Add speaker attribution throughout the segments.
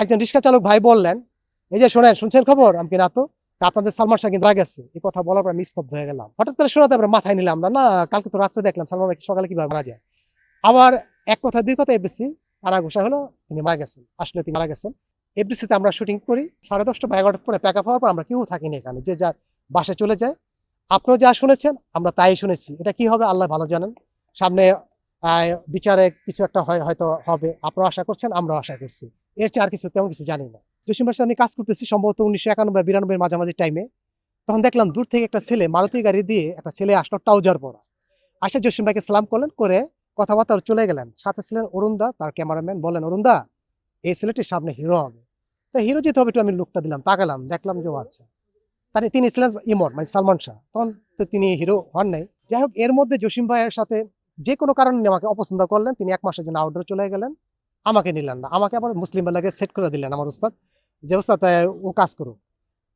Speaker 1: একজন রিক্সা চালক ভাই বললেন, এই যে শোনেন, শুনছেন খবর? আমি কি না তো আপনাদের সালমান শাহ কিন্তু মারা গেছে। এই কথা বলার পর আমি স্তব্ধ হয়ে গেলাম। হঠাৎ করে শোনাতে আমরা মাথায় নিলাম না, না কালকে তো রাত্রে দেখলাম সালমান ভাই সকালে কিভাবে মারা যায়। আবার এক কথা দুই কথা এফডিসি আনা ঘোষণা হলো তিনি মারা গেছেন। আসলে তিনি মারা গেছেন। এফডিসিতে আমরা শুটিং করি 10:30 বা 11টার পরে প্যাক আপ হওয়ার পর আমরা কেউ থাকিনি এখানে, যে যার বাসায় চলে যায়। আপনিও যা শুনেছেন আমরা তাই শুনেছি। এটা কি হবে আল্লাহ ভালো জানেন। সামনে বিচারে কিছু একটা হয়তো হবে, আপনারা আশা করছেন, আমরাও আশা করছি। এর চেয়ে আর কিছু তেমন কিছু জানি না। জসিম ভাইয়ের সাথে আমি কাজ করতেছি সম্ভবত 1991-92 মাঝামাঝি টাইমে। তখন দেখলাম দূর থেকে একটা ছেলে মারুতি গাড়ি দিয়ে একটা ছেলে আসলো ট্রাউজার পরা। আসে জসিম ভাইকে সালাম করলেন, করে কথাবার্তা চলে গেলেন। সাথে ছিলেন অরুণ দা, তার ক্যামেরাম্যান। বলেন, অরুণ দা এই ছেলেটির সামনে হিরো হবে। তো হিরো যেতে হবে একটু আমি লুকটা দিলাম, তাকালাম, দেখলাম যে ও আচ্ছা। তিনি ছিলেন ইমন, মানে সালমান শাহ। তখন তো তিনি হিরো হন নাই। যাই হোক, এর মধ্যে জসিম ভাইয়ের সাথে যে কোনো কারণে আমাকে অপছন্দ করলেন। তিনি 1 মাসের জন্য আউটডোর চলে গেলেন। আমাকে নিলেন না। আমাকে আবার মুসলিম বেলাকে সেট করে দিলেন আমার উস্তাদ, যে উস্তাদ ও কাজ করুক।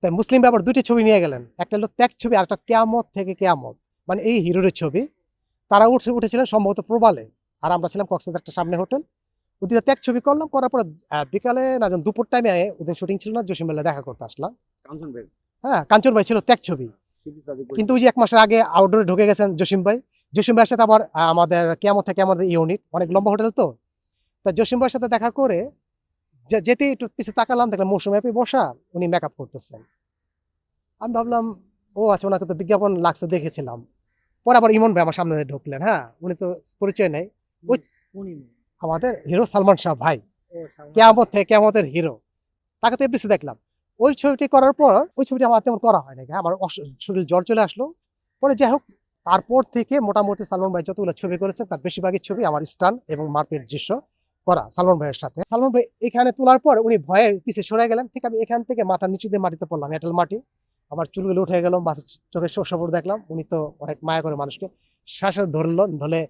Speaker 1: তাই মুসলিম আবার 2টি ছবি নিয়ে গেলেন। একটা হলো ত্যাগ ছবি, আর একটা কেয়ামত থেকে কেয়ামত, মানে এই হিরোর ছবি। তারা উঠেছিলেন সম্ভবত প্রবালে, আর আমরা ছিলাম কক্সবাজার একটা সামনে হোটেল। ওদিকে ত্যাগ ছবি করলাম, করার পর বিকালে না যেন দুপুর টাইমে ওদের শুটিং ছিল না, জসিম বেলা দেখা করতে আসলাম। হ্যাঁ, কাঞ্চন ভাই ছিল ত্যাগ ছবি। কিন্তু ওই যে 1 মাসের আগে আউটডোরে ঢুকে গেছেন জসিম ভাই। জসিম ভাইয়ের সাথে আবার আমাদের কেয়ামত থেকে আমাদের ইউনিট, অনেক লম্বা হোটেল তো। তা জসিম ভাইয়ের সাথে দেখা করে যেতে একটু পিছিয়ে তাকালাম, দেখলাম মৌসুমী আপনি বসা, উনি মেকআপ করতেছেন। আমি ভাবলাম, ও আচ্ছা, ওনাকে তো বিজ্ঞাপন লাগছে দেখেছিলাম। পরে আবার ইমন ভাই আমার সামনে ঢুকলেন। হ্যাঁ, উনি তো পরিচয় নেই। ওই আমাদের হিরো সালমান শাহ ভাই, কেয়ামত থেকে কেয়ামতের হিরো। তাকে তো এফডিসি দেখলাম। ওই ছবিটি করার পর ওই ছবিটি আমার তেমন করা হয় না, আমার শরীর জ্বর চলে আসলো। পরে যাই হোক, তারপর থেকে মোটামুটি সালমান ভাই যতগুলো ছবি করেছেন তার বেশিরভাগই ছবি আমার স্টান এবং মারপিট দৃশ্য করা সালমান ভাইয়ের সাথে। সালমান ভাই এখানে তোলার পর উনি ভয়ে পিছিয়ে সরে গেলেন। ঠিক আমি এখান থেকে মাথার নিচু দিয়ে মাটিতে পড়লাম, এঁটেল মাটি। আমার চুলগুলো উঠে গেল, মাথার চোখে শস্যপুর দেখলাম। উনি তো অনেক মায়া করে মানুষকে, শ্বাসে ধরলো, ধরে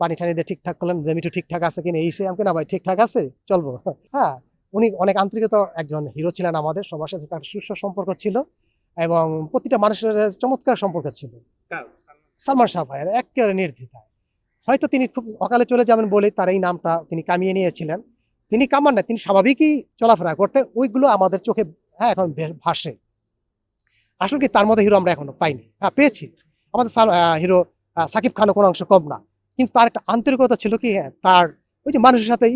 Speaker 1: পানি টানি দিয়ে ঠিকঠাক করলেন, যে মিঠু ঠিকঠাক আছে কিনা। এই সে আমাকে, না ভাই ঠিকঠাক আছে, চলবো। হ্যাঁ, উনি অনেক আন্তরিকতা একজন হিরো ছিলেন, আমাদের সবার সাথে একটা সুস্থ সম্পর্ক ছিল এবং প্রতিটা মানুষের চমৎকার সম্পর্ক ছিল। সালমান শাহ ভাইয়ের একেবারে নির্দ্বিধায়। হয়তো তিনি খুব অকালে চলে যাবেন বলে তার এই নামটা তিনি কামিয়ে নিয়েছিলেন। তিনি কামান না, তিনি স্বাভাবিকই চলাফেরা করতেন। ওইগুলো আমাদের চোখে হ্যাঁ এখন ভাসে। আসলে কি তার মধ্যে হিরো আমরা এখনো পাইনি। হ্যাঁ, পেয়েছি আমাদের হিরো সাকিব খানও কোনো অংশ কম না। কিন্তু তার একটা আন্তরিকতা ছিল কি, হ্যাঁ, তার ওই যে মানুষের সাথে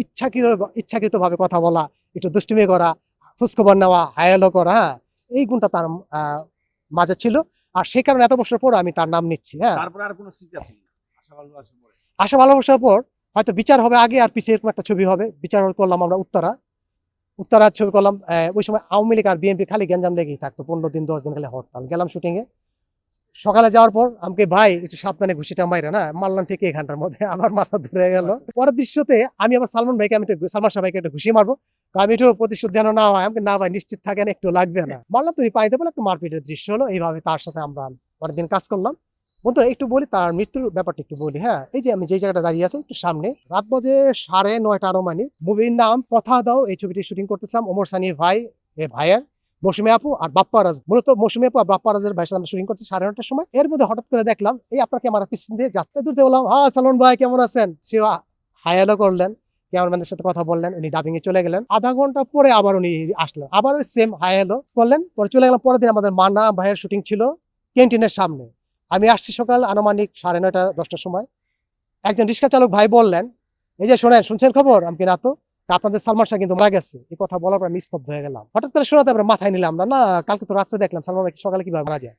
Speaker 1: ইচ্ছাকৃতভাবে কথা বলা, একটু দুষ্টুমি করা, খোঁজখবর নেওয়া, হায়ালো করা, হ্যাঁ, এই গুণটা তার মাঝে ছিল। আর সেই কারণে এত বছর পর আমি তার নাম নিচ্ছি। হ্যাঁ, আশা ভালোবাসার পর হয়তো বিচার হবে আগে আর পিছিয়ে, এরকম একটা ছবি হবে। বিচার করলাম আমরা উত্তরা ছবি করলাম। ওই সময় আওয়ামী লীগ আর বিএনপি খালি গ্যাঞ্জাম লেগেই থাকতো, 15 দিন 10 দিন খালি হরতাল। গেলাম শুটিংয়ে, সকালে যাওয়ার পর আমাকে ভাই একটু সাবধানে ঘুষিটা মাইরা, না মারলাম ঠিক এই ঘন্টার মধ্যে, আমার মাথা ধরে গেল। পরের দৃশ্যতে আমি আবার সালমান শাহ ভাইকে একটু ঘুষি মারবো, আমি একটু প্রতিশোধ যেন না হয়। আমাকে, না ভাই নিশ্চিত থাকেন, একটু লাগবে না। মারলাম, তুমি পানিতে বলে একটু মারপিটের দৃশ্য হলো। এইভাবে তার সাথে আমরা অনেকদিন কাজ করলাম। বন্ধুরা একটু বলি তার মৃত্যুর ব্যাপারটা একটু বলি। হ্যাঁ, এই যে আমি যে জায়গাটা দাঁড়িয়ে আছি একটু সামনে, রাত বাজে 9:30 আনুমানিক। মুভির নাম কথা দাও। এই ছবিটি শুটিং করতেছিলাম ওমর সানি ভাই, ভাইয়ের মৌসুমী আপু আর বাপ্পারাজ। মূলত মৌসুমী আপু আর বাপ্পারাজের ভাইয়ের সাথে আমরা শুটিং করছি 9:30টার সময়। এর মধ্যে হঠাৎ করে দেখলাম এই আপনার ক্যামেরা পিছন দিয়ে যাচ্ছে, দূরতে বললাম, হ্যাঁ সালমান ভাই কেমন আছেন। সে হায়ালো করলেন, ক্যামেরাম্যানের সাথে কথা বললেন, উনি ডাবিং এ চলে গেলেন। আধা ঘন্টা পরে আবার উনি আসলেন, আবার ওই সেম হায়ালো করলেন, পরে চলে গেলাম। পরের দিন আমাদের মানা ভাইয়ের শুটিং ছিল ক্যান্টিনের সামনে। আমি আসছি সকাল আনুমানিক 9:30-10টার সময়। একজন রিক্সা চালক ভাই বললেন, এই যে শোনেন, শুনছেন খবর? আমি কি না তো আপনাদের সালমান শাহ কিন্তু মারা গেছে। এই কথা বলার পর আমি স্তব্ধ হয়ে গেলাম। হঠাৎ করে শোনাতে আমরা মাথায় নিলাম না, না কালকে তো রাত্রে দেখলাম সালমান ভাই সকালে কিভাবে মারা যায়।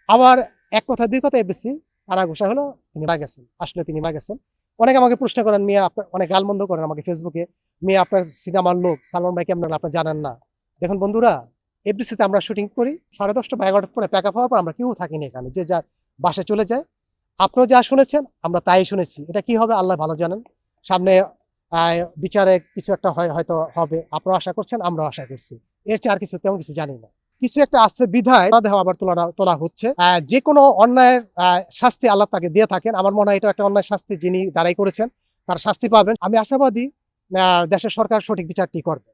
Speaker 1: আবার এক কথা দুই কথা এফডিসি আনা ঘোষণা হলো তিনি মারা গেছেন। আসলে তিনি মারা গেছেন। অনেকে আমাকে প্রশ্ন করেন, মিয়া আপনার অনেক গালমন্দ করেন আমাকে ফেসবুকে, মেয়ে আপনার সিনেমার লোক সালমান ভাই কেমন আপনার জানেন না। দেখুন বন্ধুরা, এফডিসিতে আমরা শুটিং করি 10:30 বা 11টার পরে প্যাক আপ হওয়ার পর আমরা কেউ থাকিনি এখানে, যে যার বাসায় চলে যায়। আপনিও যা শুনেছেন আমরা তাই শুনেছি। এটা কি হবে আল্লাহ ভালো জানেন। সামনে বিচারে কিছু একটা হয়তো হবে, আপনারা আশা করছেন, আমরাও আশা করছি। এর চেয়ে আর কিছু তেমন কিছু জানি না। কিছু একটা আছে বিধায় দেহ আবার তোলা হচ্ছে। যে কোনো অন্যায়ের শাস্তি আল্লাহ তাকে দিয়ে থাকেন। আমার মনে হয় এটা একটা অন্যায় শাস্তি, যিনি যারাই করেছেন তার শাস্তি পাবেন। আমি আশাবাদী দেশের সরকার সঠিক বিচারটি করবে।